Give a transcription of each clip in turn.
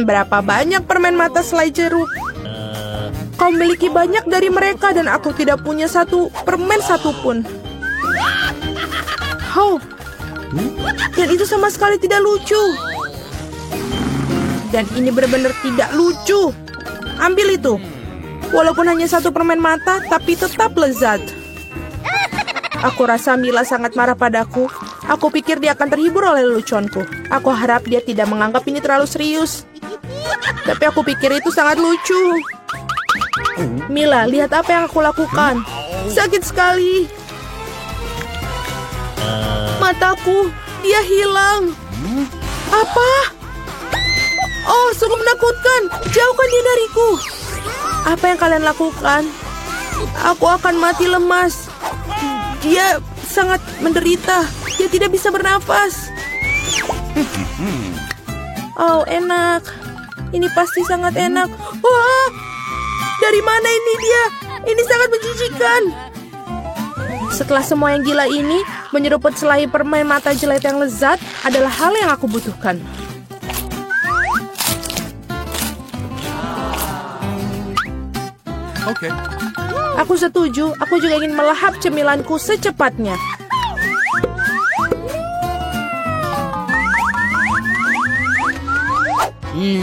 Berapa banyak permen mata selai jeruk? Kau memiliki banyak dari mereka dan aku tidak punya satu permen satupun. Oh, dan itu sama sekali tidak lucu. Dan ini benar-benar tidak lucu. Ambil itu. Walaupun hanya satu permen mata, tapi tetap lezat. Aku rasa Mila sangat marah padaku. Aku pikir dia akan terhibur oleh leluconku. Aku harap dia tidak menganggap ini terlalu serius. Tapi aku pikir itu sangat lucu. Mila, lihat apa yang aku lakukan. Sakit sekali. Mataku, dia hilang. Apa? Oh, sungguh menakutkan. Jauhkan dia dariku. Apa yang kalian lakukan? Aku akan mati lemas. Dia sangat menderita. Dia tidak bisa bernafas. Oh, enak. Ini pasti sangat enak. Wah! Dari mana ini dia? Ini sangat menjijikan. Setelah semua yang gila ini, menyeruput selai permen mata jelek yang lezat adalah hal yang aku butuhkan. Oke. Aku setuju. Aku juga ingin melahap cemilanku secepatnya.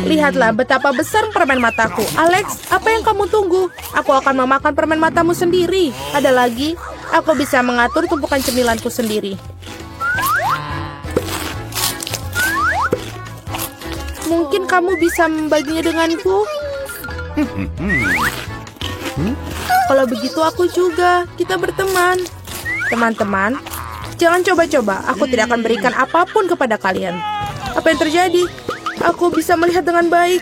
Lihatlah betapa besar permen mataku. Alex, apa yang kamu tunggu? Aku akan memakan permen matamu sendiri. Ada lagi, aku bisa mengatur tumpukan cemilanku sendiri. Mungkin kamu bisa membaginya denganku? Kalau begitu aku juga. Kita berteman. Teman-teman, jangan coba-coba. Aku tidak akan berikan apapun kepada kalian. Apa yang terjadi? Aku bisa melihat dengan baik.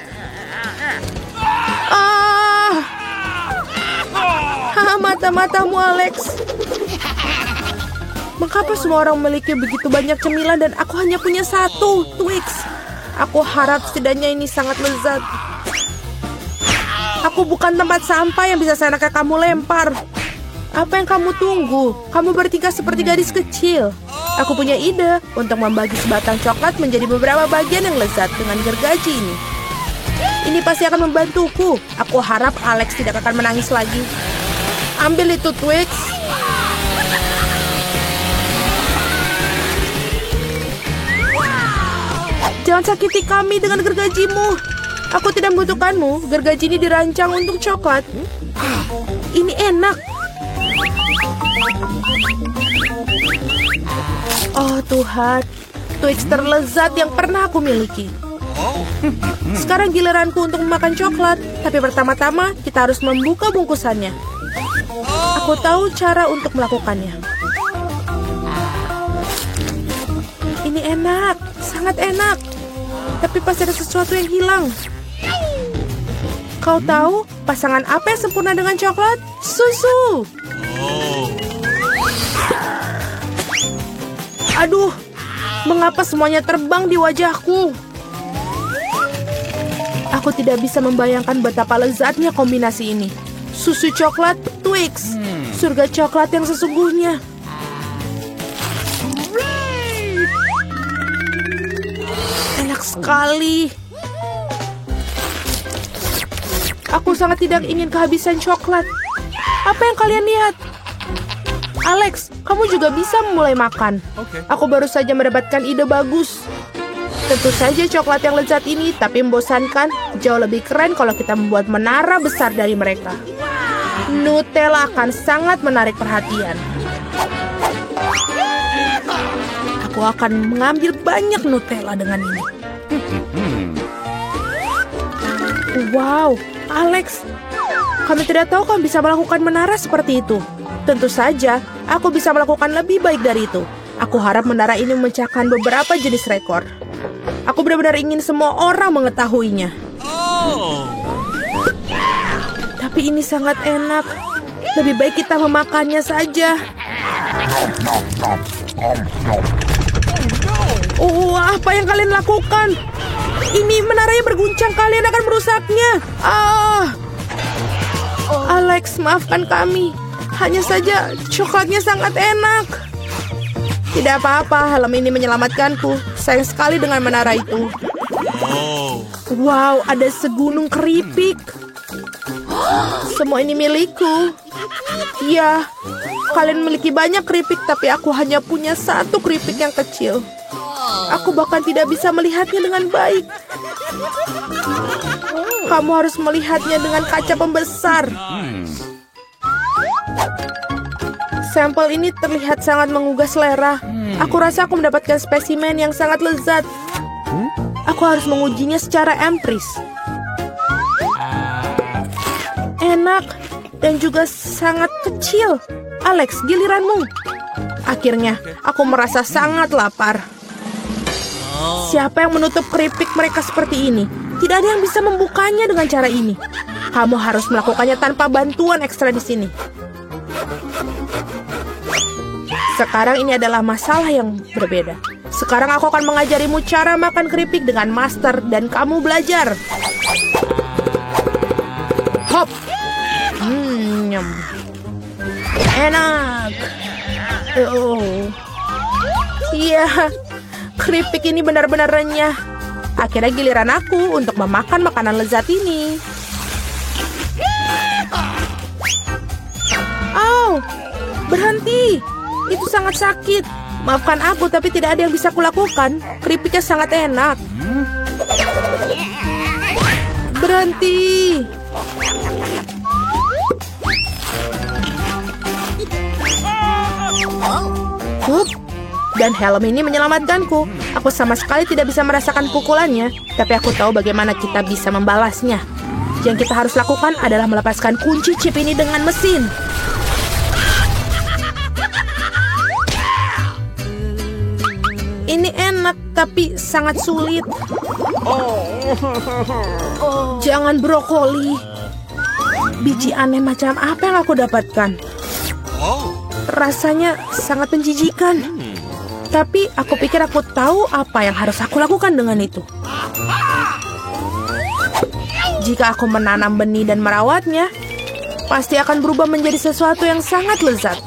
Mata-matamu, Alex. Mengapa semua orang memiliki begitu banyak cemilan dan aku hanya punya satu, Twix? Aku harap setidaknya ini sangat lezat. Aku bukan tempat sampah yang bisa seenaknya kamu lempar. Apa yang kamu tunggu? Kamu bertingkah seperti gadis kecil. Aku punya ide untuk membagi sebatang coklat menjadi beberapa bagian yang lezat dengan gergaji ini. Ini pasti akan membantuku. Aku harap Alex tidak akan menangis lagi. Ambil itu, Twix. Jangan sakiti kami dengan gergajimu. Aku tidak membutuhkanmu. Gergaji ini dirancang untuk coklat. Ini enak. Oh Tuhan, Twix terlezat yang pernah aku miliki. Sekarang giliranku untuk memakan coklat. Tapi pertama-tama kita harus membuka bungkusannya. Aku tahu cara untuk melakukannya. Ini enak, sangat enak. Tapi pasti ada sesuatu yang hilang. Kau tahu pasangan apa yang sempurna dengan coklat? Susu. Aduh, mengapa semuanya terbang di wajahku? Aku tidak bisa membayangkan betapa lezatnya kombinasi ini. Susu coklat, Twix. Surga coklat yang sesungguhnya. Enak sekali. Aku sangat tidak ingin kehabisan coklat. Apa yang kalian lihat? Alex, kamu juga bisa mulai makan. Aku baru saja mendapatkan ide bagus. Tentu saja coklat yang lezat ini, tapi membosankan. Jauh lebih keren kalau kita membuat menara besar dari mereka. Nutella akan sangat menarik perhatian. Aku akan mengambil banyak Nutella dengan ini. Wow, Alex, kami tidak tahu kamu bisa melakukan menara seperti itu. Tentu saja, aku bisa melakukan lebih baik dari itu. Aku harap menara ini memecahkan beberapa jenis rekor. Aku benar-benar ingin semua orang mengetahuinya. Tapi ini sangat enak. Lebih baik kita memakannya saja. Oh, apa yang kalian lakukan? Ini menaranya berguncang, kalian akan merusaknya. Alex, maafkan kami. Hanya saja coklatnya sangat enak. Tidak apa-apa, helm ini menyelamatkanku. Sayang sekali dengan menara itu. Wow, ada segunung keripik. Semua ini milikku. Ya, kalian memiliki banyak keripik, tapi aku hanya punya satu keripik yang kecil. Aku bahkan tidak bisa melihatnya dengan baik. Kamu harus melihatnya dengan kaca pembesar. Sampel ini terlihat sangat menggugah selera. Aku rasa aku mendapatkan spesimen yang sangat lezat. Aku harus mengujinya secara empiris. Enak dan juga sangat kecil. Alex, giliranmu. Akhirnya, aku merasa sangat lapar. Siapa yang menutup keripik mereka seperti ini? Tidak ada yang bisa membukanya dengan cara ini. Kamu harus melakukannya tanpa bantuan ekstra di sini. Sekarang ini adalah masalah yang berbeda. Sekarang aku akan mengajarimu cara makan keripik dengan master dan kamu belajar. Hop. Nyam. Enak. Iya, keripik ini benar-benar renyah. Akhirnya giliran aku untuk memakan makanan lezat ini. Au, berhenti. Itu sangat sakit. Maafkan aku, tapi tidak ada yang bisa kulakukan. Keripiknya sangat enak. Berhenti. Dan helm ini menyelamatkanku. Aku sama sekali tidak bisa merasakan pukulannya, tapi aku tahu bagaimana kita bisa membalasnya. Yang kita harus lakukan adalah melepaskan kunci chip ini dengan mesin. Ini enak, tapi sangat sulit. Jangan brokoli. Biji aneh macam apa yang aku dapatkan? Rasanya sangat menjijikan. Tapi aku pikir aku tahu apa yang harus aku lakukan dengan itu. Jika aku menanam benih dan merawatnya, pasti akan berubah menjadi sesuatu yang sangat lezat.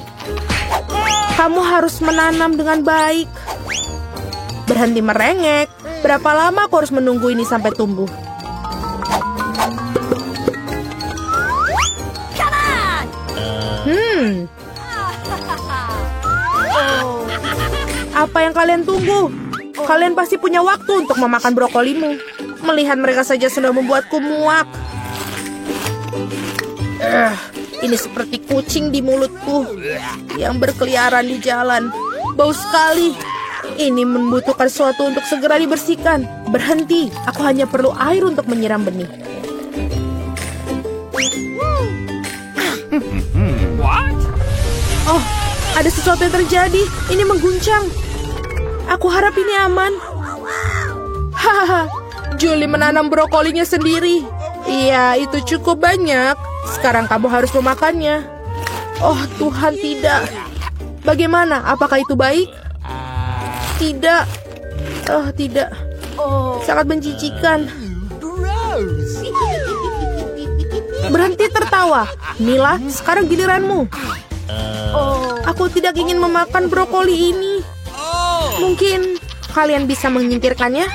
Kamu harus menanam dengan baik. Berhenti merengek. Berapa lama aku harus menunggu ini sampai tumbuh? Apa yang kalian tunggu? Kalian pasti punya waktu untuk memakan brokolimu. Melihat mereka saja sudah membuatku muak. Ini seperti kucing di mulutku yang berkeliaran di jalan. Bau sekali. Ini membutuhkan sesuatu untuk segera dibersihkan. Berhenti, aku hanya perlu air untuk menyiram benih. Oh, ada sesuatu yang terjadi. Ini mengguncang. Aku harap ini aman. Hahaha, Julie menanam brokolinya sendiri. Iya, itu cukup banyak. Sekarang kamu harus memakannya. Oh Tuhan, tidak. Bagaimana? Apakah itu baik? Tidak. Oh, tidak. Sangat menjijikan. Berhenti tertawa. Mila, sekarang giliranmu. Aku tidak ingin memakan brokoli ini. Mungkin kalian bisa menyingkirkannya?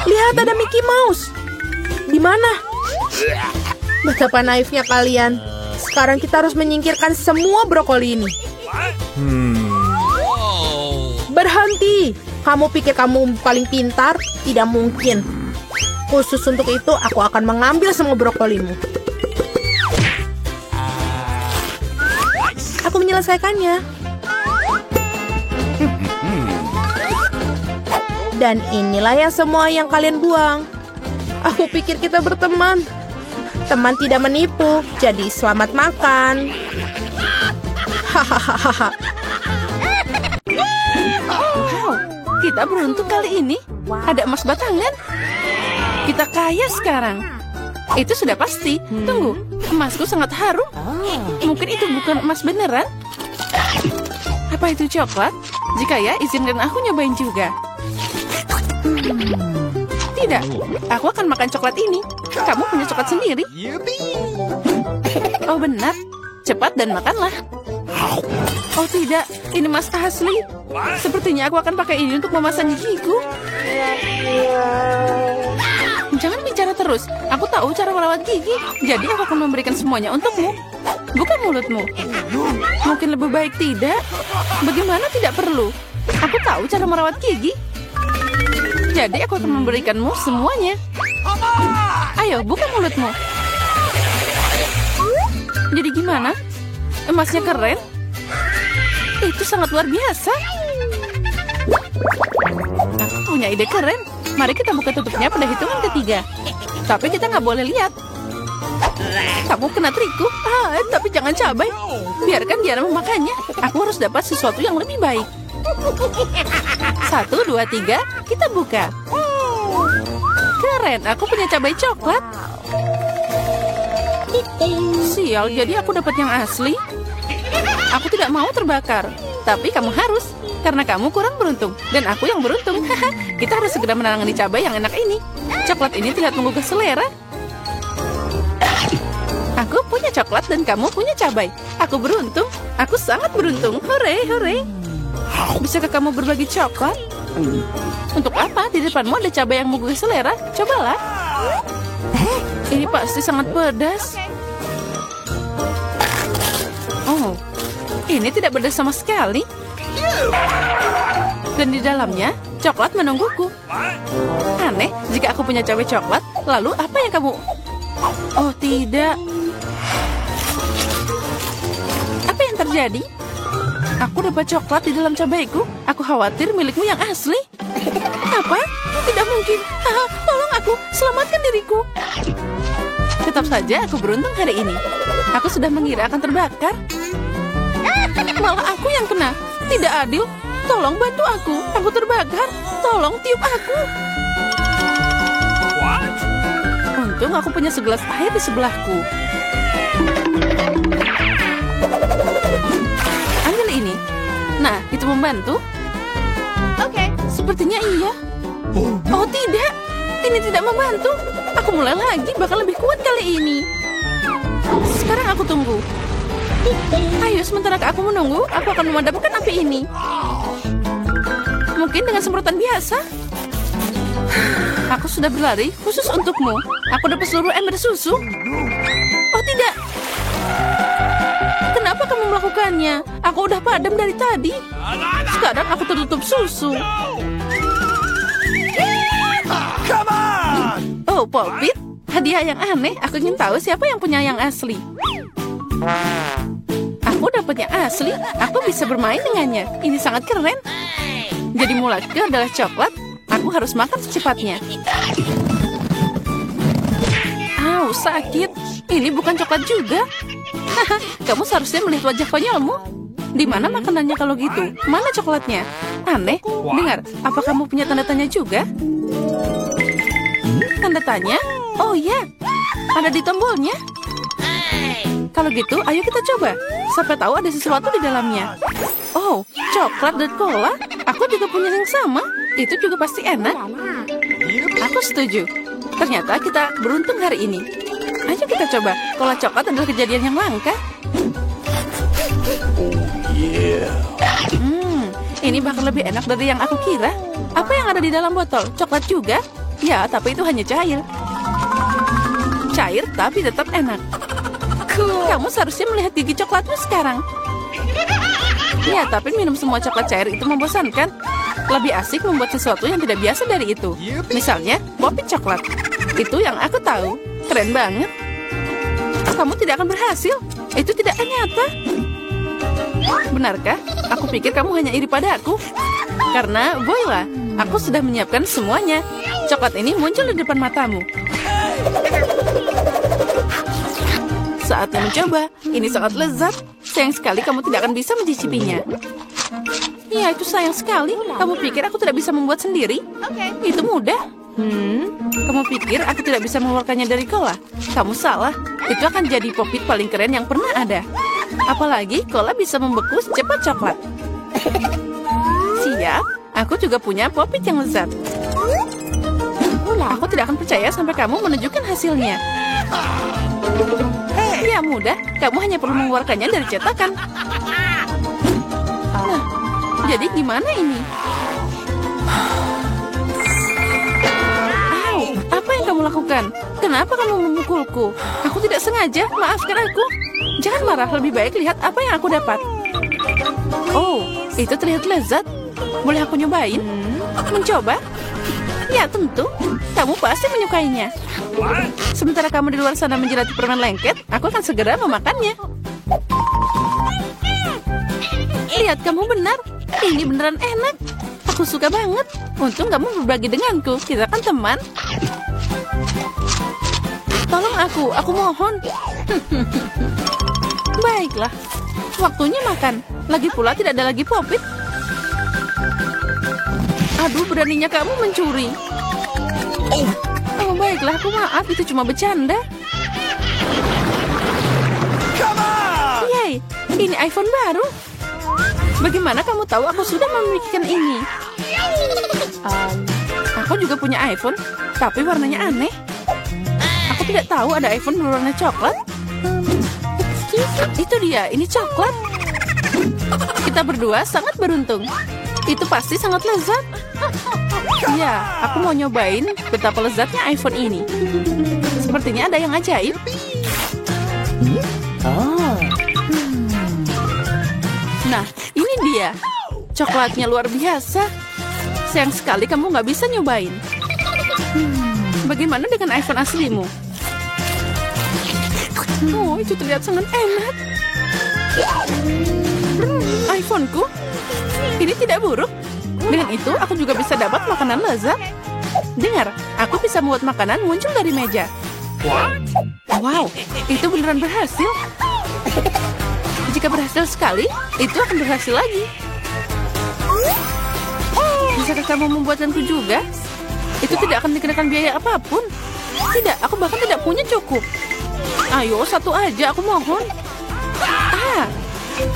Lihat, ada Mickey Mouse. Di mana? Betapa naifnya kalian. Sekarang kita harus menyingkirkan semua brokoli ini. Berhenti. Kamu pikir kamu paling pintar? Tidak mungkin. Khusus untuk itu, aku akan mengambil semua brokolimu. Aku menyelesaikannya. Dan inilah yang semua yang kalian buang. Aku pikir kita berteman. Teman tidak menipu, jadi selamat makan. Hahaha. Kita beruntung kali ini. Ada emas batangan. Kita kaya sekarang. Itu sudah pasti. Tunggu, emasku sangat harum. Mungkin itu bukan emas beneran. Apa itu coklat? Jika ya, izinkan aku nyobain juga. Tidak, aku akan makan coklat ini. Kamu punya coklat sendiri. Oh benar. Cepat dan makanlah. Oh tidak, ini emas asli. Sepertinya aku akan pakai ini untuk memasang gigiku. Jangan bicara terus. Aku tahu cara merawat gigi. Jadi aku akan memberikan semuanya untukmu. Bukan mulutmu. Mungkin lebih baik tidak. Bagaimana tidak perlu? Aku tahu cara merawat gigi. Jadi aku akan memberikanmu semuanya. Ayo, buka mulutmu. Jadi gimana? Emasnya keren? Itu sangat luar biasa. Aku punya ide keren. Mari kita buka tutupnya pada hitungan ketiga. Tapi kita nggak boleh lihat. Kamu kena trikku. Tapi jangan cabai. Biarkan dia memakannya. Aku harus dapat sesuatu yang lebih baik. 1, 2, 3. Kita buka. Keren, aku punya cabai coklat. Sial, jadi aku dapat yang asli. Aku tidak mau terbakar. Tapi kamu harus. Karena kamu kurang beruntung. Dan aku yang beruntung. Kita harus segera menangani cabai yang enak ini. Coklat ini terlihat menggugah selera. Aku punya coklat dan kamu punya cabai. Aku beruntung. Aku sangat beruntung. Hore, hore. Bisakah kamu berbagi coklat? Untuk apa? Di depanmu ada cabai yang menggugah selera. Cobalah. Ini pasti sangat pedas. Oh, ini tidak pedas sama sekali. Dan di dalamnya, coklat menungguku. Aneh, jika aku punya cabai coklat, lalu apa yang kamu... Oh, tidak. Apa yang terjadi? Aku dapat coklat di dalam cabaiku. Aku khawatir milikmu yang asli. Apa? Tidak mungkin. Tolong aku, selamatkan diriku. Tetap saja aku beruntung hari ini. Aku sudah mengira akan terbakar. Malah aku yang kena. Tidak adil. Tolong bantu aku. Aku terbakar. Tolong tiup aku. Untung aku punya segelas air di sebelahku. Ambil ini. Nah, itu membantu. Oke, sepertinya iya. Oh tidak, ini tidak membantu. Aku mulai lagi, bakal lebih kuat kali ini. Sekarang aku tunggu. Ayo, sementara aku menunggu, aku akan memadamkan api ini. Mungkin dengan semprotan biasa. Aku sudah berlari khusus untukmu. Aku dapat seluruh ember susu. Oh tidak. Kenapa kamu melakukannya? Aku udah padam dari tadi. Sekarang aku tertutup susu. Oh, Popit. Hadiah yang aneh. Aku ingin tahu siapa yang punya yang asli. Aku dapat yang asli. Aku bisa bermain dengannya. Ini sangat keren. Jadi mulutku adalah coklat. Aku harus makan secepatnya. Au, sakit. Ini bukan coklat juga. Kamu seharusnya melihat wajah konyolmu. Di mana makanannya kalau gitu? Mana coklatnya? Aneh. Dengar, apa kamu punya tanda tanya juga? Tanda tanya? Oh iya, ada di tombolnya. Kalau gitu, ayo kita coba. Siapa tahu ada sesuatu di dalamnya. Oh, coklat dan cola. Aku juga punya yang sama. Itu juga pasti enak. Aku setuju. Ternyata kita beruntung hari ini. Ayo kita coba. Cola coklat adalah kejadian yang langka. Ini bakal lebih enak dari yang aku kira. Apa yang ada di dalam botol? Coklat juga? Ya, tapi itu hanya cair. Cair tapi tetap enak. Kamu seharusnya melihat gigi coklatmu sekarang. Ya, tapi minum semua coklat cair itu membosankan. Lebih asik membuat sesuatu yang tidak biasa dari itu. Misalnya, popit coklat. Itu yang aku tahu. Keren banget. Kamu tidak akan berhasil. Itu tidak nyata. Benarkah? Aku pikir kamu hanya iri pada aku. Karena, voila, aku sudah menyiapkan semuanya. Coklat ini muncul di depan matamu. Saatnya mencoba. Ini sangat lezat. Sayang sekali kamu tidak akan bisa mencicipinya. Ya, itu sayang sekali. Kamu pikir aku tidak bisa membuat sendiri? Itu mudah. Kamu pikir aku tidak bisa mengeluarkannya dari cola? Kamu salah. Itu akan jadi popit paling keren yang pernah ada. Apalagi cola bisa membeku secepat coklat. Siap. Aku juga punya popit yang lezat. Aku tidak akan percaya sampai kamu menunjukkan hasilnya. Ya mudah. Kamu hanya perlu mengeluarkannya dari cetakan. Jadi gimana ini? Au, apa yang kamu lakukan? Kenapa kamu memukulku? Aku tidak sengaja, maafkan aku. Jangan marah, lebih baik lihat apa yang aku dapat. Oh, itu terlihat lezat. Boleh aku nyobain? Mencoba? Ya, tentu. Kamu pasti menyukainya. Sementara kamu di luar sana menjelati permen lengket, aku akan segera memakannya. Lihat, kamu benar. Ini beneran enak. Aku suka banget. Untung kamu berbagi denganku. Kita kan teman. Tolong aku mohon. Baiklah. Waktunya makan. Lagi pula tidak ada lagi popit. Aduh, beraninya kamu mencuri. Oh, baiklah, aku maaf. Itu cuma bercanda. Yay, ini iPhone baru. Bagaimana kamu tahu aku sudah memilikikan ini? Aku juga punya iPhone, tapi warnanya aneh. Aku tidak tahu ada iPhone berwarna coklat. Itu dia, ini coklat. Kita berdua sangat beruntung. Itu pasti sangat lezat. Ya, aku mau nyobain betapa lezatnya iPhone ini. Sepertinya ada yang ajaib. Nah, ini dia. Coklatnya luar biasa. Sayang sekali kamu nggak bisa nyobain. Bagaimana dengan iPhone aslimu? Oh, itu terlihat sangat enak. iPhoneku? Ini tidak buruk. Dengan itu, aku juga bisa dapat makanan lezat. Dengar, aku bisa membuat makanan muncul dari meja. Wow, itu beneran berhasil. Jika berhasil sekali, itu akan berhasil lagi. Bisakah kamu membuatkanku juga? Itu tidak akan dikenakan biaya apapun. Tidak, aku bahkan tidak punya cukup. Ayo, satu aja, aku mohon.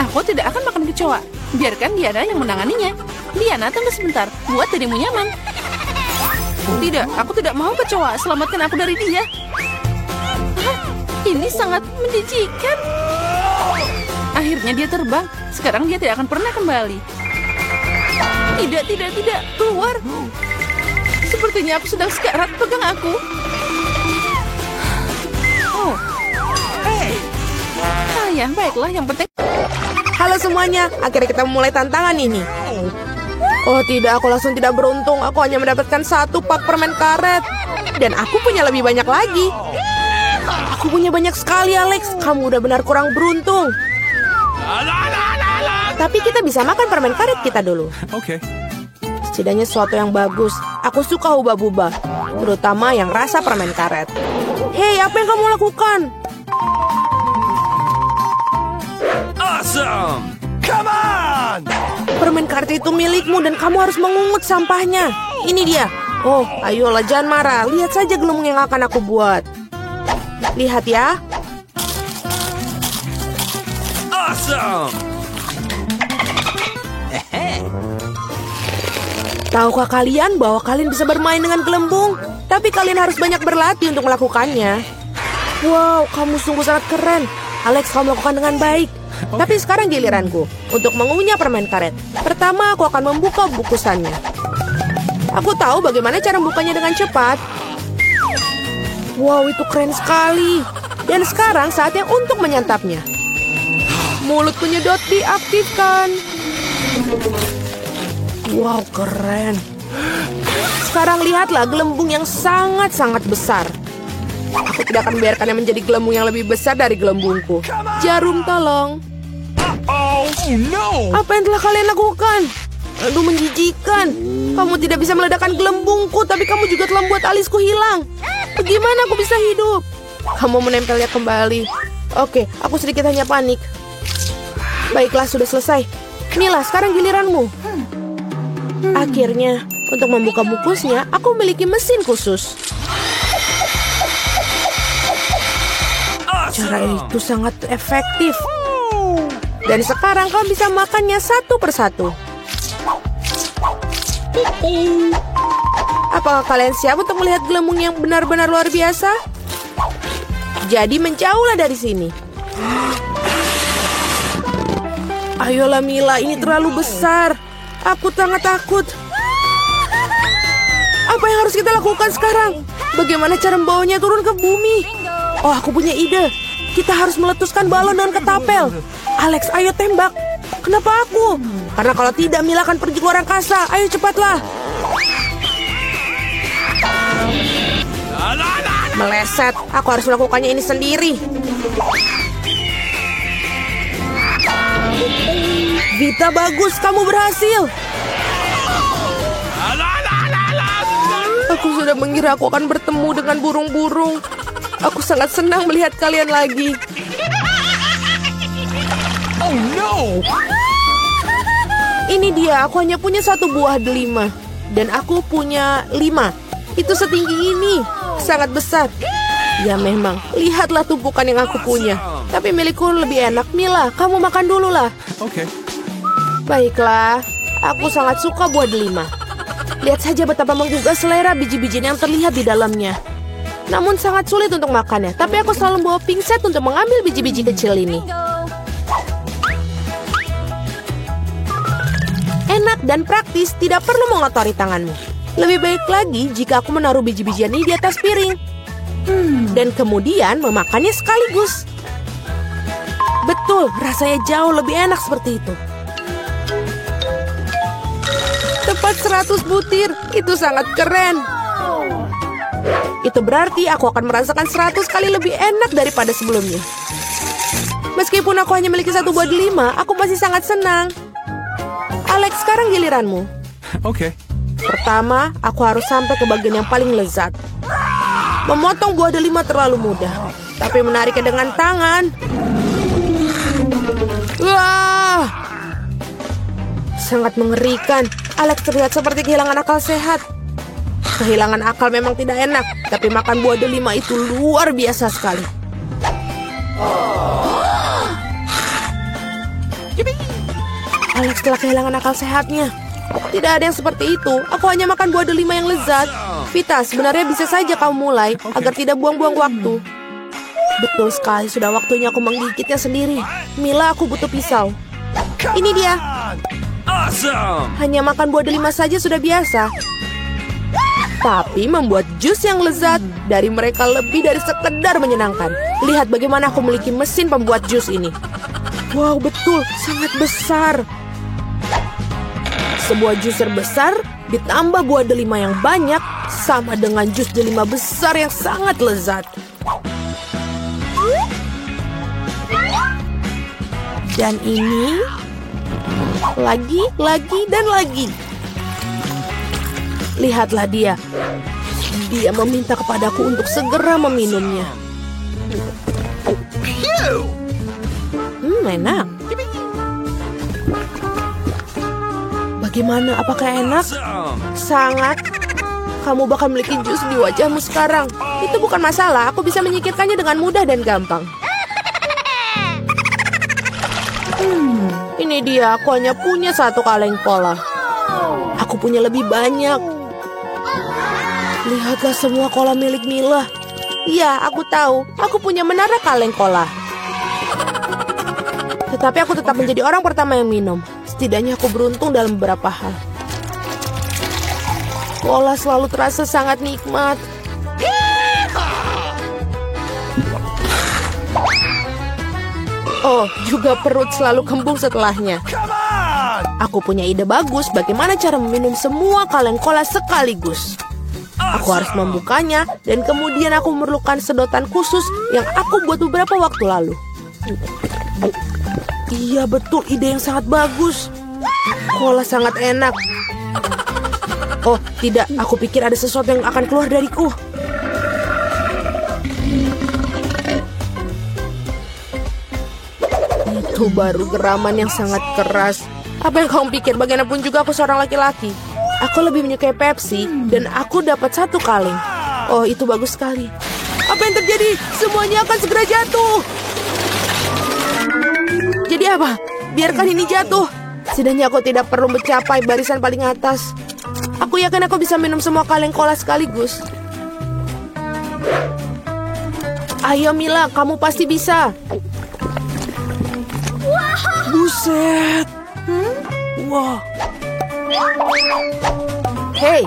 Aku tidak akan makan kecoa. Biarkan Diana yang menanganinya. Diana, tunggu sebentar. Buat dirimu nyaman. Tidak, aku tidak mau kecoa. Selamatkan aku dari dia. Ini sangat menjijikan. Akhirnya dia terbang. Sekarang dia tidak akan pernah kembali. Tidak. Keluar. Sepertinya aku sedang sekarat. Pegang aku. Oh. Ya, baiklah. Yang penting... Halo semuanya, akhirnya kita memulai tantangan ini. Oh tidak, aku langsung tidak beruntung. Aku hanya mendapatkan 1 pak permen karet. Dan aku punya lebih banyak lagi. Aku punya banyak sekali, Alex. Kamu udah benar kurang beruntung. Tapi kita bisa makan permen karet kita dulu. Oke. Setidaknya sesuatu yang bagus. Aku suka hubah-bubah, terutama yang rasa permen karet. Hei, apa yang kamu lakukan? Awesome! Come on! Permen karet itu milikmu dan kamu harus mengungut sampahnya. Ini dia. Oh, ayolah jangan marah. Lihat saja gelembung yang akan aku buat. Lihat ya. Awesome! Tahukah kalian bahwa kalian bisa bermain dengan gelembung? Tapi kalian harus banyak berlatih untuk melakukannya. Wow, kamu sungguh sangat keren. Alex, kamu melakukan dengan baik. Tapi sekarang giliranku untuk mengunyah permen karet. Pertama, aku akan membuka bungkusannya. Aku tahu bagaimana cara membukanya dengan cepat. Wow, itu keren sekali. Dan sekarang saatnya untuk menyantapnya. Mulut penyedot diaktifkan. Wow, keren. Sekarang lihatlah gelembung yang sangat-sangat besar. Aku tidak akan membiarkannya menjadi gelembung yang lebih besar dari gelembungku. Jarum, tolong. Oh no! Apa yang telah kalian lakukan? Aduh, menjijikan. Kamu tidak bisa meledakkan gelembungku, tapi kamu juga telah membuat alisku hilang. Bagaimana aku bisa hidup? Kamu menempelnya kembali. Oke, aku sedikit hanya panik. Baiklah, sudah selesai. Mila, sekarang giliranmu. Akhirnya, untuk membuka bungkusnya, aku memiliki mesin khusus. Cara itu sangat efektif. Dan sekarang kau bisa makannya satu persatu. Apakah kalian siap untuk melihat gelembung yang benar-benar luar biasa? Jadi menjauhlah dari sini. Ayolah Mila, ini terlalu besar. Aku sangat takut. Apa yang harus kita lakukan sekarang? Bagaimana cara membawanya turun ke bumi? Oh, aku punya ide. Kita harus meletuskan balon dengan ketapel. Alex, ayo tembak. Kenapa aku? Karena kalau tidak, Mila akan pergi ke luar angkasa. Ayo cepatlah. Meleset. Aku harus melakukannya ini sendiri. Vita, bagus. Kamu berhasil. Aku sudah mengira aku akan bertemu dengan burung-burung. Aku sangat senang melihat kalian lagi. Oh no! Ini dia, aku hanya punya satu buah delima. Dan aku punya 5. Itu setinggi ini. Sangat besar. Ya memang, lihatlah tumpukan yang aku punya. Tapi milikku lebih enak. Mila, kamu makan dulu lah. Okay. Baiklah, aku sangat suka buah delima. Lihat saja betapa menggugah selera biji-bijian yang terlihat di dalamnya. Namun sangat sulit untuk makannya. Tapi aku selalu bawa pingset untuk mengambil biji-biji kecil ini. Enak dan praktis, tidak perlu mengotori tanganmu. Lebih baik lagi jika aku menaruh biji-bijian ini di atas piring. Dan kemudian memakannya sekaligus. Betul, rasanya jauh lebih enak seperti itu. Tepat 100 butir, itu sangat keren. Itu berarti aku akan merasakan 100 kali lebih enak daripada sebelumnya. Meskipun aku hanya memiliki satu buah delima, aku masih sangat senang. Alex, sekarang giliranmu. Okay. Pertama, aku harus sampai ke bagian yang paling lezat. Memotong buah delima terlalu mudah, tapi menariknya dengan tangan. Wah! Sangat mengerikan. Alex terlihat seperti kehilangan akal sehat. Kehilangan akal memang tidak enak, tapi makan buah delima itu luar biasa sekali. Alex telah kehilangan akal sehatnya. Tidak ada yang seperti itu. Aku hanya makan buah delima yang lezat. Vita, sebenarnya bisa saja kamu mulai agar tidak buang-buang waktu. Betul sekali, sudah waktunya aku menggigitnya sendiri. Mila, aku butuh pisau. Ini dia. Awesome! Hanya makan buah delima saja sudah biasa. Tapi membuat jus yang lezat dari mereka lebih dari sekedar menyenangkan. Lihat bagaimana aku memiliki mesin pembuat jus ini. Wow, betul, sangat besar. Sebuah jus besar ditambah buah delima yang banyak sama dengan jus delima besar yang sangat lezat. Dan ini lagi dan lagi. Lihatlah dia. Dia meminta kepadaku untuk segera meminumnya. Enak. Bagaimana? Apakah enak? Sangat. Kamu bakal memiliki jus di wajahmu sekarang. Itu bukan masalah. Aku bisa menyingkirkannya dengan mudah dan gampang. Ini dia. Aku hanya punya satu kaleng cola. Aku punya lebih banyak. Lihatlah semua cola milik Mila. Iya, aku tahu. Aku punya menara kaleng cola. Tetapi aku tetap menjadi orang pertama yang minum. Setidaknya aku beruntung dalam beberapa hal. Cola selalu terasa sangat nikmat. Oh, juga perut selalu kembung setelahnya. Aku punya ide bagus bagaimana cara meminum semua kaleng cola sekaligus. Aku harus membukanya dan kemudian aku memerlukan sedotan khusus yang aku buat beberapa waktu lalu. Iya, betul, ide yang sangat bagus. Cola sangat enak. Oh, tidak, aku pikir ada sesuatu yang akan keluar dariku. Itu baru geraman yang sangat keras. Apa yang kamu pikir? Bagaimanapun juga aku seorang laki-laki. Aku lebih menyukai Pepsi dan aku dapat satu kaleng. Oh, itu bagus sekali. Apa yang terjadi? Semuanya akan segera jatuh. Jadi apa? Biarkan ini jatuh. Setidaknya aku tidak perlu mencapai barisan paling atas. Aku yakin aku bisa minum semua kaleng cola sekaligus. Ayo Mila, kamu pasti bisa. Buset. Wah. Hei,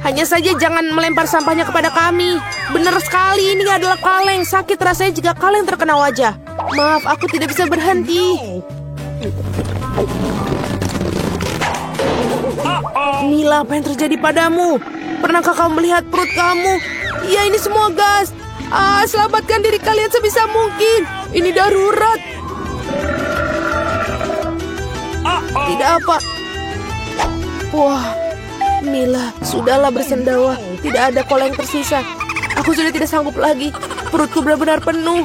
hanya saja jangan melempar sampahnya kepada kami. Benar sekali, ini adalah kaleng. Sakit rasanya jika kaleng terkena wajah. Maaf, aku tidak bisa berhenti. Mila, apa yang terjadi padamu? Pernahkah kamu melihat perut kamu? Ya, ini semua gas. Selamatkan diri kalian sebisa mungkin. Ini darurat. Tidak apa. Wah, Mila, sudahlah bersendawa. Tidak ada kola yang tersisa. Aku sudah tidak sanggup lagi. Perutku benar-benar penuh.